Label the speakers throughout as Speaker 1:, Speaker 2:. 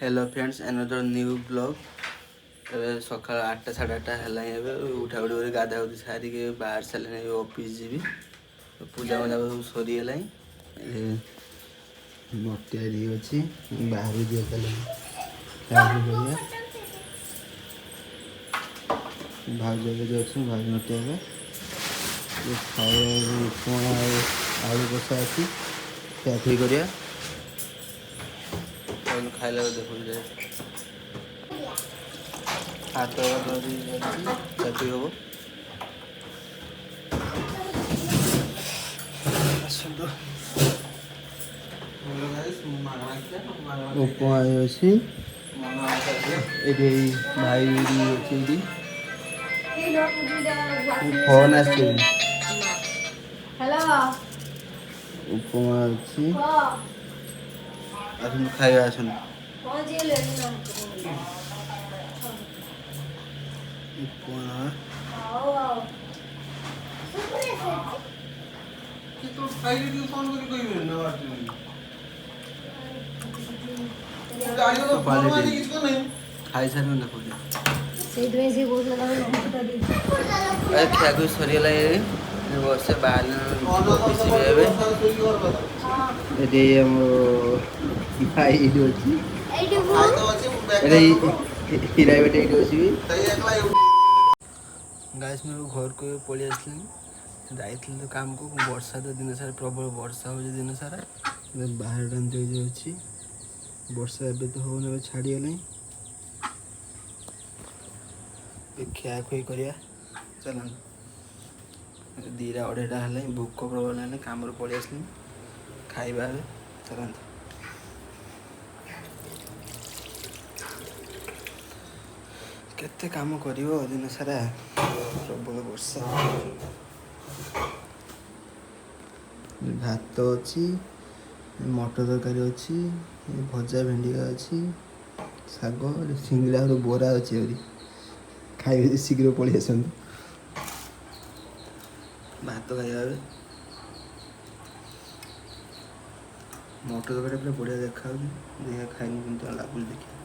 Speaker 1: Hello friends another new blog सका 8टा साढ़े 8टा है उठा उठी गाधा गुधी सारिक बाहर सारे ऑफिस जी पूजा मजा सब सरीगला नटिया अच्छी बाहर दिए भाज अच्छे भाज नटिया खाया आलू कषा अच्छी खियाखी करिया खाइला देखो हाथ चापी हम उपमा अच्छी भाई अच्छी फोन आसो उपमा अच्छी आसन खाଇବା आसन उपमा खाई सारे देखो सरीगला वर्षे बाहर भाई अच्छी हीरा बेटे अच्छी गाइस मैं घर को पलि आसली जाइए काम को वर्षा तो दिन सारा प्रबल वर्षा हो दिन सारा बाहर टाइम अच्छी वर्षा एवं तो हो छाड़गला खिया खुई करिया चल दीटा अढ़ेटा है भोक प्रबल है कम पलि आसली खाइबा चलते केते काम करिवो दिन सारा प्रबल वर्षा भात अच्छी मटर तरकारी अच्छी भजा भेंडिका अच्छी शाग सिंगड़ा बोरा अच्छी खाइबे शीघ्र पलि आस भात खाइबा मटर तरकारी पूरा बढ़िया देखा देखा खाइनी कि लगुच देखिए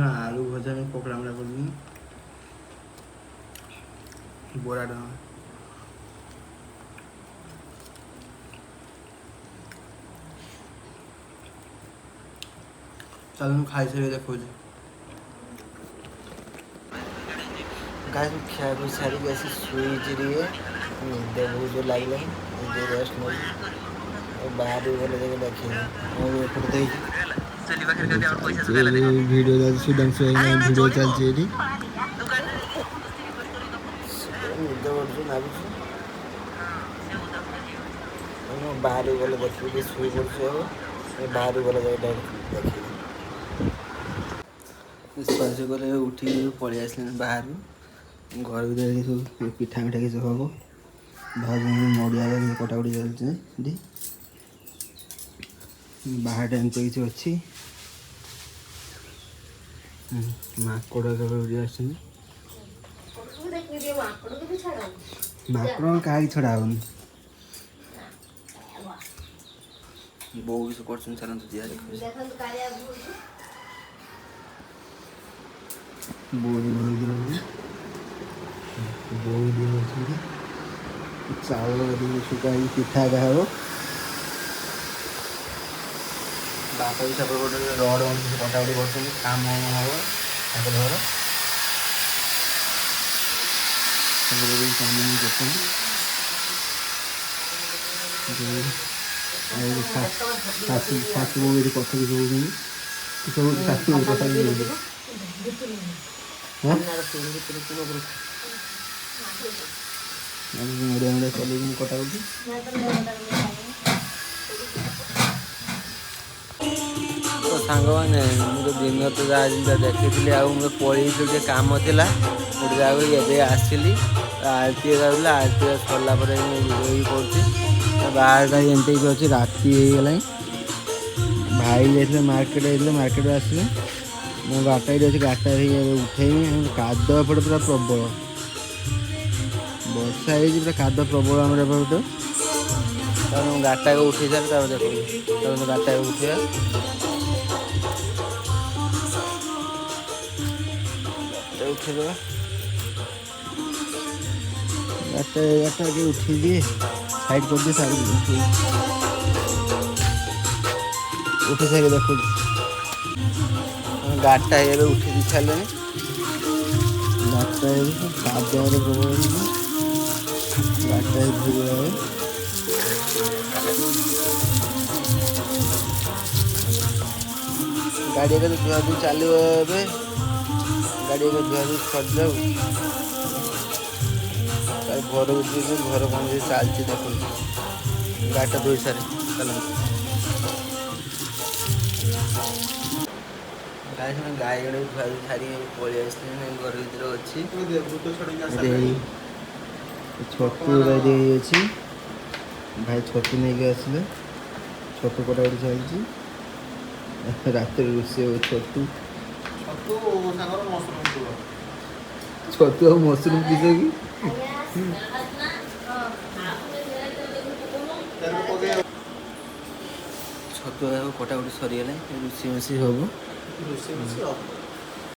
Speaker 1: आलू भजा में पकड़ा मड़ा कर बोरा डाल चल खाई सारे देखो गाय खिया भी सारी ऐसी शुई निद बहुत जो लगे रेस्ट नहीं बाहर गले जगह देखिए वीडियो सुधांशु वीडियो चलती निद बाहर गले देखिए शुई पड़े बाहर गले जगह देखिए गले उठी पलि आसले बाहर घर भर सब पिठा मिठा किसी हम भाज नड़िया कटाकटी चलती बाहर टाइम तो किसी अच्छी माकड़ माकड़ क्या छड़ा हो बो किस कर चलते दिया चावल शुका पिठा क्या हम बापा भी सब रड कटाकटी कर काम हम घर शाशु शाशु ये कथा भी सब शाशु कथा भी मुड़िया मुड़िया चल कटाकटी तो सांग मैंने मुझे दिन तो जहाँ देखी आगे पलि कम था गोटे जगह आसली आरती आरती सरला बाहर एमती अच्छी राति ଭାଇ ଯାଇଥିଲେ ମାର୍କେଟ ଆସିଲେ ମୋ ଗାଡ଼ିଟା ଏଇଠି ଅଛି, ଗାଡ଼ିଟା ଉଠେଇନି। କାଦୁଅ ଏପଟେ ପୁରା ପ୍ରବଳ, ବର୍ଷା ହେଇଛି ପୁରା କାଦୁଅ ପ୍ରବଳ ଆମର ଏପଟେ। ତାପରେ ମୁଁ ଗାଡ଼ିଟାକୁ ଉଠେଇ ସାରିଲି, ତାପରେ ଦେଖନ୍ତୁ ତାପରେ ଗାଡ଼ିଟାକୁ ଉଠେଇବା। ଉଠେଇଦେବା ଗାଡ଼ିଟା ଟିକେ ଉଠେଇ ଦିଏ, ସାଇଡ଼୍ କରିଦିଏ, ଉଠେଇ ସାରି ଦେଖୁଛି ଗାଡ଼ିଟା ଏବେ ଉଠେଇ ଦେଇ ସାରିଲେଣି। ଗାଡ଼ିଟା କାଦୁଅରେ ପ୍ରବଳ ଗାଡ଼ିଟା ଧୋଇବା ଗାଡ଼ି ଏବେ ଧୁଆଧୁଇ ଚାଲିବ। ଏବେ ଗାଡ଼ି ଏବେ ଧୁଆଧୁଇ ସରିଯାଉ, ତାର ଘରକୁ ଯିବି, ଘର କାମ ବି ଚାଲିଛି ଦେଖନ୍ତୁ। ଗାଡ଼ିଟା ଧୋଇ ସାରେ ଚାଲନ୍ତୁ। ଗାଈ ଜଣେ ଧୁଆଧୁଇ ସାରିକି ପଳେଇ ଆସିଲେଣି, ଘର ଭିତରେ ଅଛି। ଛତୁ ରେଡ଼ି ହେଇଅଛି, ଭାଇ ଛତୁ ନେଇକି ଆସିଲେ, ଛତୁ କଟାକଟି ଚାଲିଛି। ରାତିରେ ରୋଷେଇ ହବ ଛତୁ ଆଉ ମସରୁମ କିସ କି? ଛତୁ କଟାକଟି ସରିଗଲାଣି, ରୋଷେଇ ହବ।